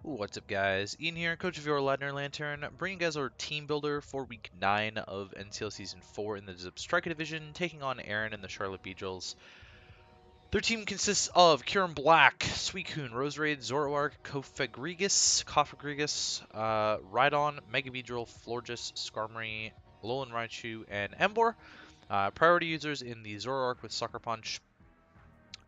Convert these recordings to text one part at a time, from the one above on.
What's up, guys? Ian here, coach of your Ladner Lanturn, bringing you guys our team builder for week 9 of NCL Season 4 in the Zip Striker Division, taking on Erin and the Charlotte Beedrills. Their team consists of Kieran Black, Suicune, Roserade, Zoroark, Kofagrigus, Rhydon, Mega Beedrill, Florges, Skarmory, Alolan Raichu, and Emboar. Priority users in the Zoroark with Sucker Punch,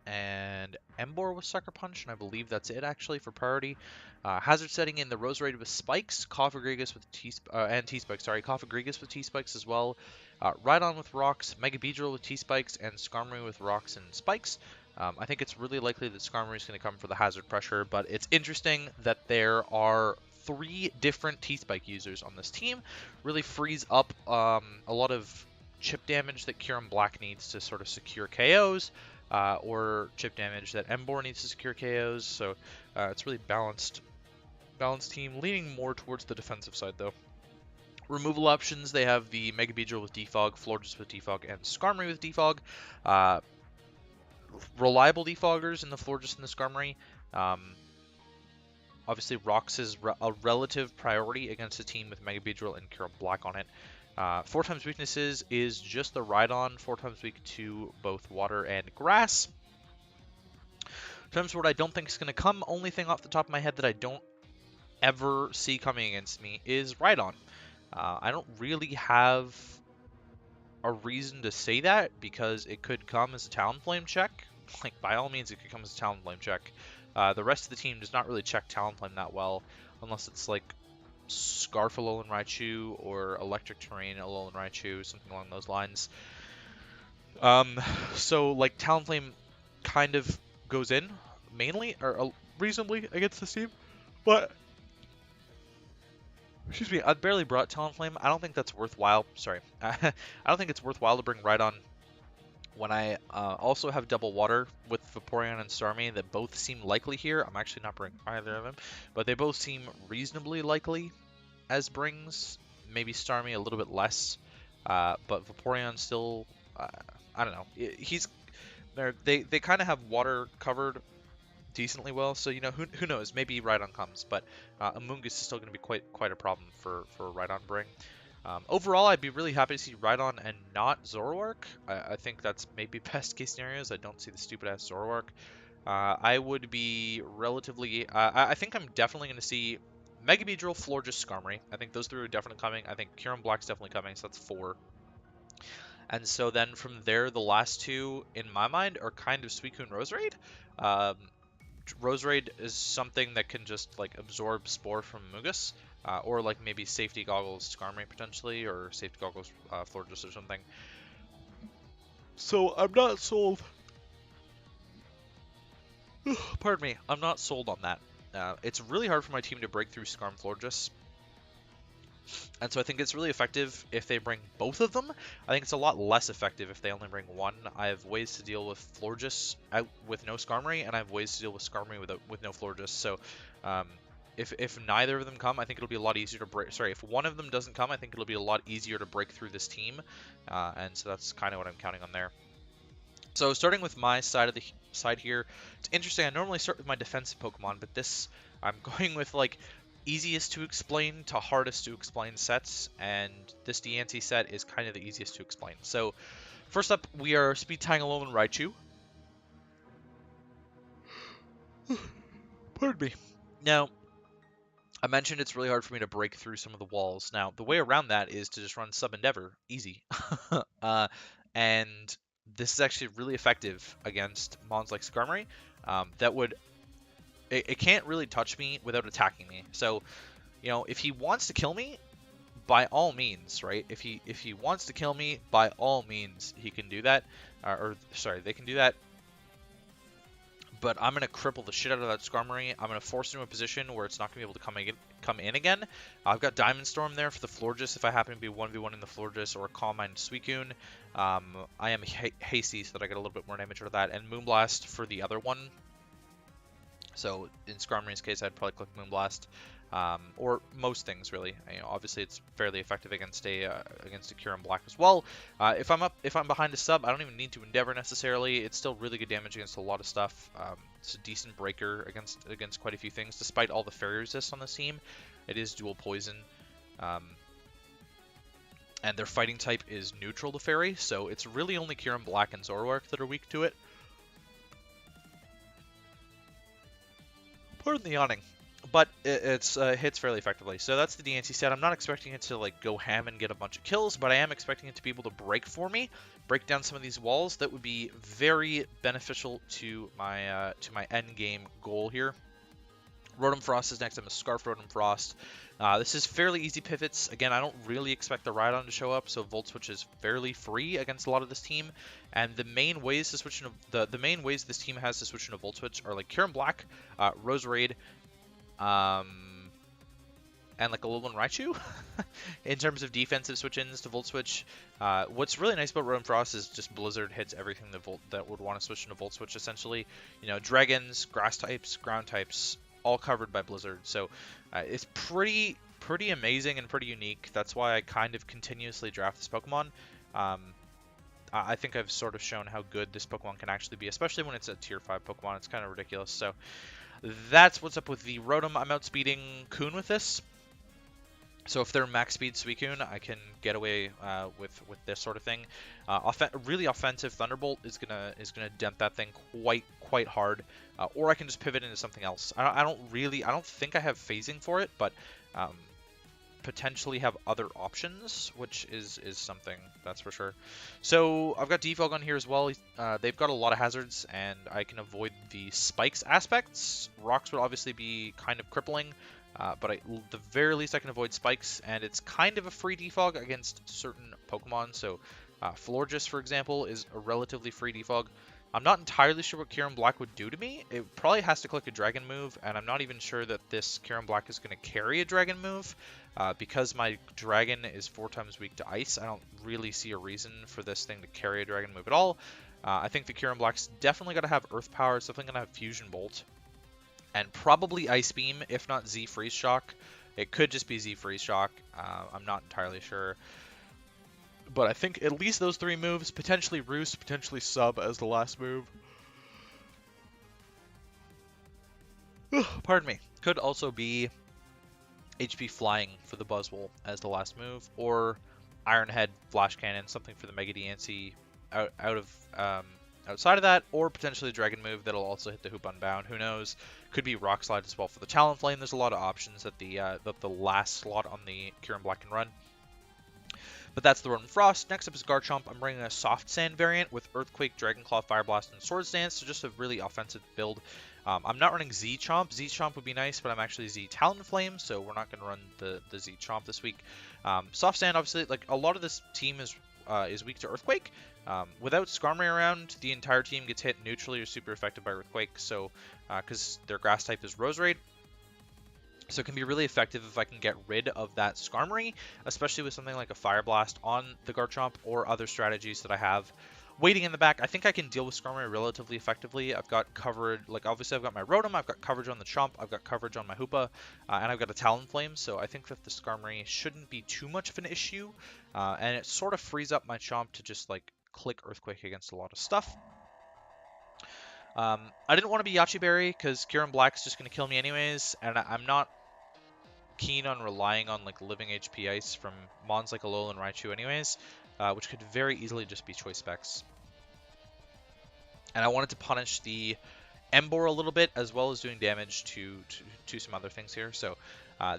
and Emboar with Sucker Punch, and I believe that's it actually for priority. Hazard setting in the Roserade with Spikes, Kofagrigus with T-Spikes, Kofagrigus with T-Spikes as well. Rhydon with Rocks, Mega Beedrill with T-Spikes, and Skarmory with Rocks and Spikes. I think it's really likely that Skarmory is going to come for the Hazard Pressure, but it's interesting that there are 3 different T-Spike users on this team. Really frees up a lot of chip damage that Kieran Black needs to sort of secure KOs. Or chip damage that Emboar needs to secure KOs, so it's really balanced team, leaning more towards the defensive side though. Removal options, they have the Mega Beedrill with Defog, Florges with Defog, and Skarmory with Defog. Reliable defoggers in the Florges and the Skarmory. Obviously, Rocks is a relative priority against a team with Mega Beedrill and Kieran Black on it. 4 times weaknesses is just the Rhydon, 4 times weak to both water and grass. In terms of what I don't think is going to come, only thing off the top of my head that I don't ever see coming against me is Rhydon. I don't really have a reason to say that because it could come as a Talonflame check. Like, by all means, it could come as a Talonflame check. The rest of the team does not really check Talonflame that well, unless it's like Scarf Alolan Raichu or Electric Terrain Alolan Raichu, something along those lines. So like Talonflame kind of goes in mainly or reasonably against this team, but excuse me, I barely brought Talonflame. I don't think that's worthwhile. Sorry, I don't think it's worthwhile to bring Rhydon when I also have double water with Vaporeon and Starmie that both seem likely here. I'm actually not bringing either of them, but they both seem reasonably likely as brings. Maybe Starmie a little bit less, but Vaporeon still, I don't know. They kind of have water covered decently well, so you know who knows? Maybe Rhydon comes, but Amoonguss is still going to be quite a problem for Rhydon bring. Overall, I'd be really happy to see Rhydon and not Zoroark. I think that's maybe best case scenarios. I don't see the stupid ass Zoroark. I would be relatively. I think I'm definitely going to see Mega Beedrill, Florges, Skarmory. I think those 3 are definitely coming. I think Kieran Black's definitely coming, so that's 4. And so then from there, the last 2 in my mind are kind of Suicune and Roserade. Roserade is something that can just like absorb Spore from Mugus, or like maybe Safety Goggles Skarmory potentially, or Safety Goggles Florges or something. So I'm not sold. Pardon me, I'm not sold on that. It's really hard for my team to break through Skarm Florges. And so I think it's really effective if they bring both of them. I think it's a lot less effective if they only bring one. I have ways to deal with Florges out with no Skarmory, and I have ways to deal with Skarmory with no Florges. So if neither of them come, I think it'll be a lot easier to break. Sorry, if one of them doesn't come, I think it'll be a lot easier to break through this team. And so that's kind of what I'm counting on there. So starting with my side here, it's interesting. I normally start with my defensive Pokemon, but this I'm going with like easiest to explain to hardest to explain sets, and this Diancie set is kind of the easiest to explain. So first up, we are speed tying Alolan Raichu. Pardon me. Now, I mentioned it's really hard for me to break through some of the walls. Now, the way around that is to just run Sub Endeavor. Easy. And this is actually really effective against mons like Skarmory. That would... It can't really touch me without attacking me. So, you know, if he wants to kill me, by all means, right? If he wants to kill me, by all means, he can do that. They can do that. But I'm going to cripple the shit out of that Skarmory. I'm going to force it into a position where it's not going to be able to come in again. I've got Diamond Storm there for the Florges if I happen to be 1v1 in the Florges, or Calm Mind Suicune. I am hasty so that I get a little bit more damage out of that. And Moonblast for the other one. So in Skarmory's case, I'd probably click Moonblast. or most things really. Obviously it's fairly effective against a Kieran Black as well. If I'm behind a sub, I don't even need to Endeavor necessarily. It's still really good damage against a lot of stuff. It's a decent breaker against quite a few things, despite all the fairy resist on this team. It is dual poison. And their fighting type is neutral to fairy, so it's really only Kieran Black and Zoroark that are weak to it. Pardon the yawning. But it hits fairly effectively. So that's the DNC set. I'm not expecting it to like go ham and get a bunch of kills, but I am expecting it to be able to break for me, break down some of these walls. That would be very beneficial to my end game goal here. Rotom-Frost is next. I'm a Scarf Rotom-Frost. This is fairly easy pivots. Again, I don't really expect the Rhydon to show up, so Volt Switch is fairly free against a lot of this team. And the main ways to switch into the main ways this team has to switch into Volt Switch are like Kieran Black, Roserade, and like a Alolan Raichu in terms of defensive switch-ins to Volt Switch. What's really nice about Rotom-Frost is just Blizzard hits everything that would want to switch into Volt Switch essentially. Dragons, grass types, ground types, all covered by Blizzard. So it's pretty amazing and pretty unique. That's why I kind of continuously draft this Pokemon. I think I've sort of shown how good this Pokemon can actually be, especially when it's a tier 5 Pokemon. It's kind of ridiculous. So that's what's up with the Rotom. I'm outspeeding Kuhn with this. So if they're max speed Suicune, I can get away with this sort of thing. Really offensive Thunderbolt is gonna dent that thing quite hard, or I can just pivot into something else. I don't think I have phasing for it, but potentially have other options, which is something, that's for sure. So I've got Defog on here as well. They've got a lot of hazards, and I can avoid the spikes aspects. Rocks would obviously be kind of crippling. But at the very least I can avoid spikes, and it's kind of a free defog against certain Pokemon. So Florges, for example, is a relatively free defog. I'm not entirely sure what Kieran Black would do to me. It probably has to click a dragon move, and I'm not even sure that this Kieran Black is going to carry a dragon move. Because my dragon is 4 times weak to ice, I don't really see a reason for this thing to carry a dragon move at all. I think the Kieran Black's definitely going to have Earth Power. It's definitely going to have Fusion Bolt. And probably Ice Beam, if not Z Freeze Shock. It could just be Z Freeze Shock. I'm not entirely sure. But I think at least those 3 moves, potentially Roost, potentially Sub as the last move. Pardon me. Could also be HP Flying for the Buzzwole as the last move, or Iron Head, Flash Cannon, something for the Mega DNC outside of that, or potentially a Dragon move that'll also hit the Hoopa-Unbound. Who knows? Could be Rock Slide as well for the Talonflame. There's a lot of options at the last slot on the Kieran Black can run. But that's the Rotom-Frost. Next up is Garchomp. I'm bringing a Soft Sand variant with Earthquake, Dragon Claw, Fire Blast, and Swords Dance, so just a really offensive build. I'm not running Z-Chomp. Z-Chomp would be nice, but I'm actually Z-Talonflame, so we're not going to run the Z-Chomp this week. Soft Sand, obviously, like a lot of this team is weak to Earthquake. Without Skarmory around, the entire team gets hit neutrally or super effective by Earthquake, so because their grass type is Roserade. So it can be really effective if I can get rid of that Skarmory, especially with something like a Fire Blast on the Garchomp or other strategies that I have waiting in the back. I think I can deal with Skarmory relatively effectively. I've got covered, like obviously I've got my Rotom, I've got coverage on the Chomp, I've got coverage on my Hoopa, and I've got a Talonflame, so I think that the Skarmory shouldn't be too much of an issue, and it sort of frees up my Chomp to just like click Earthquake against a lot of stuff. I didn't want to be Yache Berry because Kieran Black's just going to kill me anyways, and I'm not keen on relying on like living HP Ice from mons like Alolan Raichu anyways, which could very easily just be choice specs. And I wanted to punish the Emboar a little bit, as well as doing damage to some other things here. So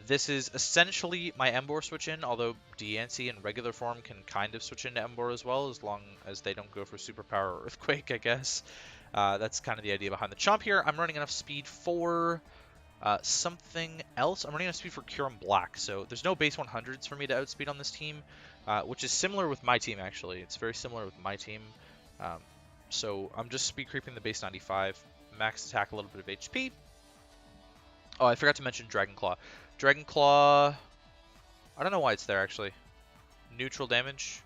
this is essentially my Emboar switch in, although DNC in regular form can kind of switch into Emboar as well, as long as they don't go for Superpower or Earthquake, I guess. That's kind of the idea behind the Chomp here. I'm running enough speed for something else. I'm running enough speed for Kieran Black, so there's no base 100s for me to outspeed on this team, which is similar with my team, actually. It's very similar with my team. So I'm just speed creeping the base 95, max attack, a little bit of HP. Oh, I forgot to mention Dragon Claw. Dragon Claw, I don't know why it's there, actually. Neutral damage.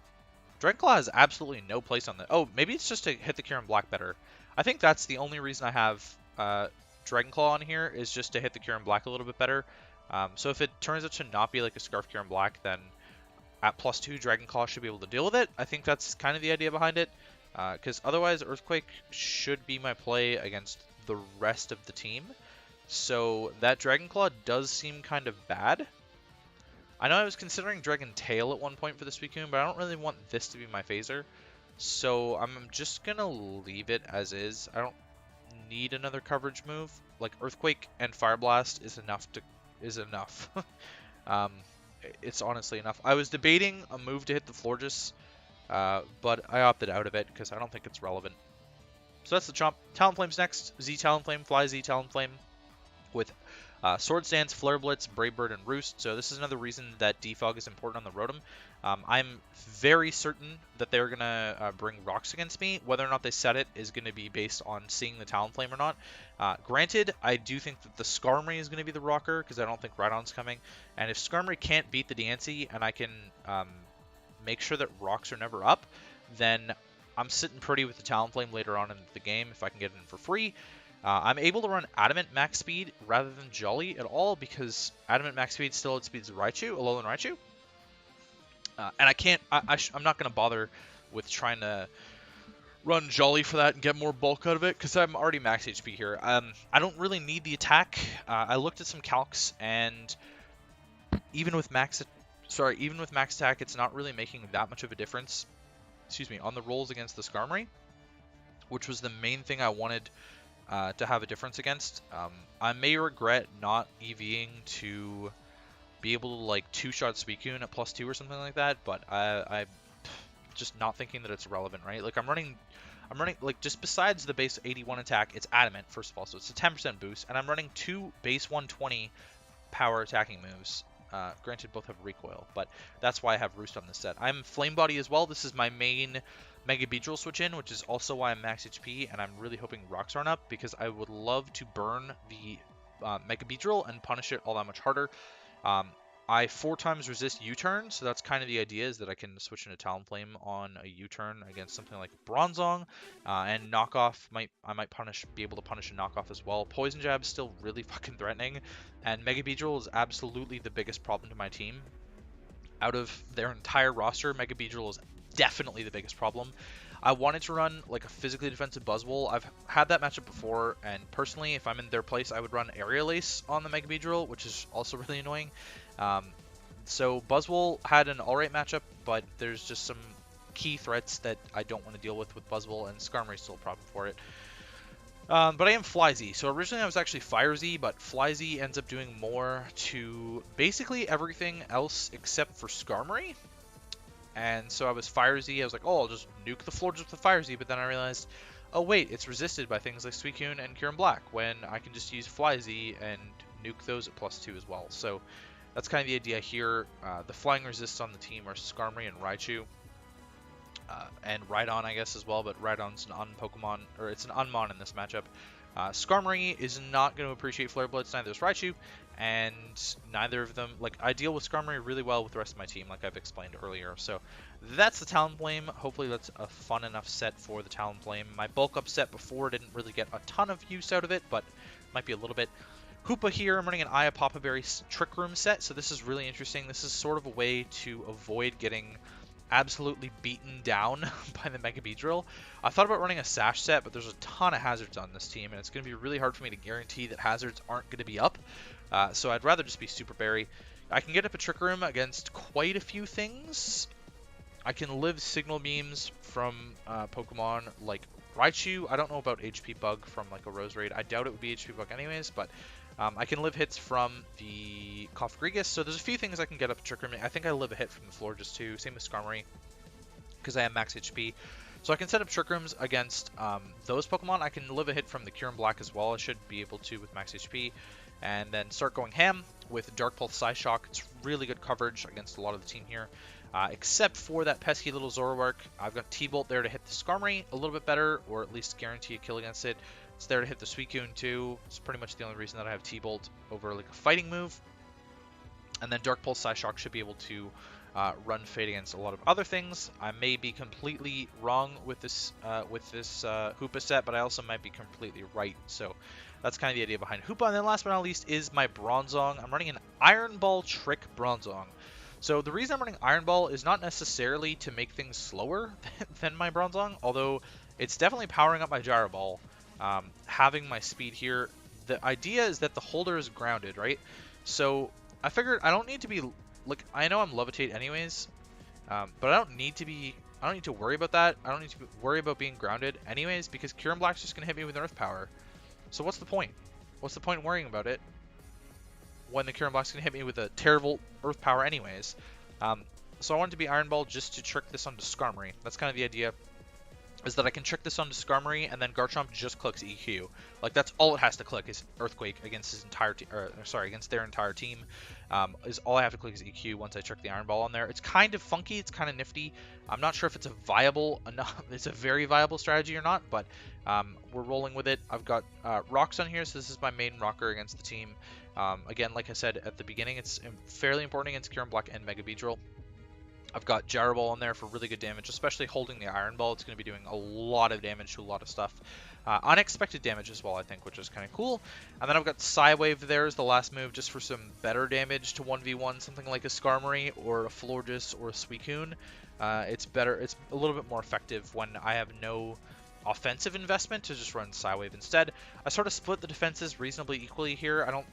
Dragon Claw has absolutely no place on the... Oh, maybe it's just to hit the Kieran Black better. I think that's the only reason I have Dragon Claw on here, is just to hit the Kieran Black a little bit better. So if it turns out to not be like a Scarf Cure in black, then at +2, Dragon Claw should be able to deal with it. I think that's kind of the idea behind it, because otherwise Earthquake should be my play against the rest of the team. So that Dragon Claw does seem kind of bad. I know I was considering Dragon Tail at one point for the Suicune, but I don't really want this to be my phaser. So I'm just going to leave it as is. I don't need another coverage move. Like Earthquake and Fire Blast is enough. It's honestly enough. I was debating a move to hit the Florges, but I opted out of it because I don't think it's relevant. So that's the Chomp. Talonflame's next. Z Talonflame, Fly Z Talonflame with Swords Dance, Flare Blitz, Brave Bird, and Roost. So this is another reason that Defog is important on the Rotom. I'm very certain that they're going to bring Rocks against me. Whether or not they set it is going to be based on seeing the Talonflame or not. Granted, I do think that the Skarmory is going to be the rocker because I don't think Rhydon's coming. And if Skarmory can't beat the Diancie and I can make sure that Rocks are never up, then I'm sitting pretty with the Talonflame later on in the game if I can get it in for free. I'm able to run Adamant max speed rather than Jolly at all because Adamant max speed still outspeeds Raichu, Alolan Raichu. And I can't, I'm not going to bother with trying to run Jolly for that and get more bulk out of it because I'm already max HP here. I don't really need the attack. I looked at some calcs and even with max attack, it's not really making that much of a difference. Excuse me, on the rolls against the Skarmory, which was the main thing I wanted to have a difference against. I may regret not EVing to be able to like two-shot Suicune at +2 or something like that, but I just not thinking that it's relevant, right? Like I'm running like just besides the base 81 attack, it's Adamant first of all, so it's a 10% boost, and I'm running 2 base 120 power attacking moves. Granted, both have recoil, but that's why I have Roost on this set. I'm Flame Body as well. This is my main Mega Beedrill switch in, which is also why I'm max HP, and I'm really hoping Rocks aren't up because I would love to burn the Mega Beedrill and punish it all that much harder. I 4 times resist U-turn, so that's kind of the idea, is that I can switch into Talonflame on a U-turn against something like Bronzong, and knockoff I might be able to punish a knockoff as well. Poison Jab is still really fucking threatening, and Mega Beedrill is absolutely the biggest problem to my team. Out of their entire roster, Mega Beedrill is definitely the biggest problem. I wanted to run like a physically defensive Buzzwole. I've had that matchup before, and personally, if I'm in their place, I would run Aerial Ace on the Mega Beedrill, which is also really annoying. So Buzzwole had an alright matchup, but there's just some key threats that I don't want to deal with Buzzwole, and Skarmory is still a problem for it. But I am Fly Z. So originally I was actually Fire Z, but Fly Z ends up doing more to basically everything else except for Skarmory. And so I was Fire Z. I was like, oh, I'll just nuke the floor just with Fire Z. But then I realized, oh wait, it's resisted by things like Suicune and Cure in Black, when I can just use Fly Z and nuke those at +2 as well. So that's kind of the idea here. The flying resists on the team are Skarmory and Raichu. And Rhydon, I guess, as well, but Rhydon's an un-Pokemon, or it's an Unmon in this matchup. Skarmory is not going to appreciate Flare Blitz, neither is Raichu, and neither of them, like, I deal with Skarmory really well with the rest of my team, like I've explained earlier. So that's the Talonflame. Hopefully that's a fun enough set for the Talonflame. My bulk up set before didn't really get a ton of use out of it, but might be a little bit. Hoopa here, I'm running an Aya Papa Berry Trick Room set, so this is really interesting. This is sort of a way to avoid getting absolutely beaten down by the Mega Beedrill. I thought about running a Sash set, but there's a ton of hazards on this team, and it's going to be really hard for me to guarantee that hazards aren't going to be up. So I'd rather just be Super Berry. I can get up a Trick Room against quite a few things. I can live Signal Beams from Pokemon like Raichu. I don't know about HP Bug from like a Rose Raid. I doubt it would be HP Bug anyways, but I can live hits from the Cofagrigus, so there's a few things I can get up a Trick Room. I think I live a hit from the Florges too, same with Skarmory, because I have max HP. So I can set up Trick Rooms against those Pokemon. I can live a hit from the Cure in Black as well. I should be able to with max HP. And then start going ham with Dark Pulse Psyshock. It's really good coverage against a lot of the team here. Except for that pesky little Zoroark. I've got T-Bolt there to hit the Skarmory a little bit better, or at least guarantee a kill against it. It's there to hit the Suicune too. It's pretty much the only reason that I have T-Bolt over like a fighting move. And then Dark Pulse Psyshock should be able to run Fade against a lot of other things. I may be completely wrong with this Hoopa set, but I also might be completely right. So That's kind of the idea behind Hoopa. And then last but not least is my Bronzong. I'm running an Iron Ball Trick Bronzong. So the reason I'm running Iron Ball is not necessarily to make things slower than my Bronzong, although it's definitely powering up my Gyro Ball. Having my speed here, the idea is that the holder is grounded, right? So I figured I don't need to be, like, I know I'm Levitate anyways, but I don't need to worry about that. I don't need to worry about being grounded anyways, because Kyurem Black's just going to hit me with Earth Power. So what's the point? What's the point worrying about it when the Kyurem Black's going to hit me with a Terravolt Earth Power anyways? So I wanted to be Iron Ball just to trick this onto Skarmory. That's kind of the idea, is that I can trick this onto Skarmory, and then Garchomp just clicks EQ. Like, that's all it has to click is Earthquake against his entire against their entire team. Is all I have to click is EQ once I trick the Iron Ball on there. It's kind of funky, it's kind of nifty. I'm not sure if it's a viable enough, it's a very viable strategy or not, but we're rolling with it. I've got Rocks on here, so this is my main rocker against the team. Again, like I said at the beginning, it's fairly important against Kyurem Black and Mega Beedrill. I've got Gyro Ball in there for really good damage, especially holding the Iron Ball. It's going to be doing a lot of damage to a lot of stuff. Unexpected damage as well, I think, which is kind of cool. And then I've got Psywave there as the last move, just for some better damage to 1v1, something like a Skarmory or a Florges or a Suicune. It's a little bit more effective when I have no offensive investment to just run Psywave instead. I sort of split the defenses reasonably equally here. I don't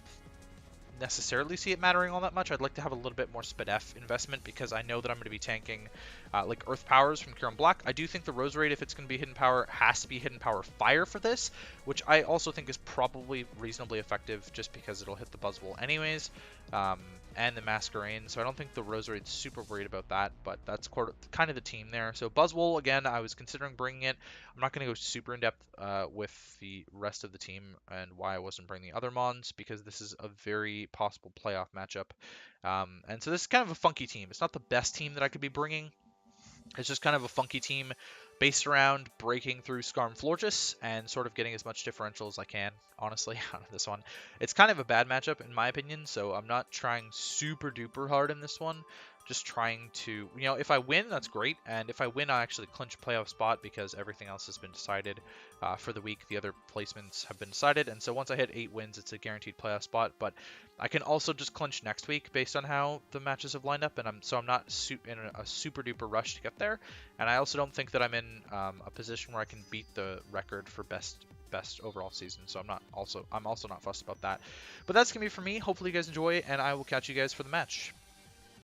necessarily see it mattering all that much. I'd like to have a little bit more SpDef investment because I know that I'm going to be tanking like Earth Powers from Kyurem Black. I do think the Roserade, if it's going to be Hidden Power, has to be Hidden Power Fire for this, which I also think is probably reasonably effective just because it'll hit the Buzzwole anyways, and the Masquerain, so I don't think the Roserade's super worried about that, but that's kind of the team there. So Buzzwole, again, I was considering bringing it. I'm not going to go super in-depth with the rest of the team and why I wasn't bringing the other Mons, because this is a very possible playoff matchup. And so this is kind of a funky team. It's not the best team that I could be bringing. It's just kind of a funky team based around breaking through Skarm Florges and sort of getting as much differential as I can, honestly, out of this one. It's kind of a bad matchup in my opinion, so I'm not trying super duper hard in this one. Just trying to, if I win, that's great. And if I win, I actually clinch a playoff spot because everything else has been decided for the week. The other placements have been decided. And so once I hit 8 wins, it's a guaranteed playoff spot. But I can also just clinch next week based on how the matches have lined up. And I'm not in a super duper rush to get there. And I also don't think that I'm in a position where I can beat the record for best overall season, so I'm also not fussed about that. But that's gonna be for me. Hopefully you guys enjoy, and I will catch you guys for the match.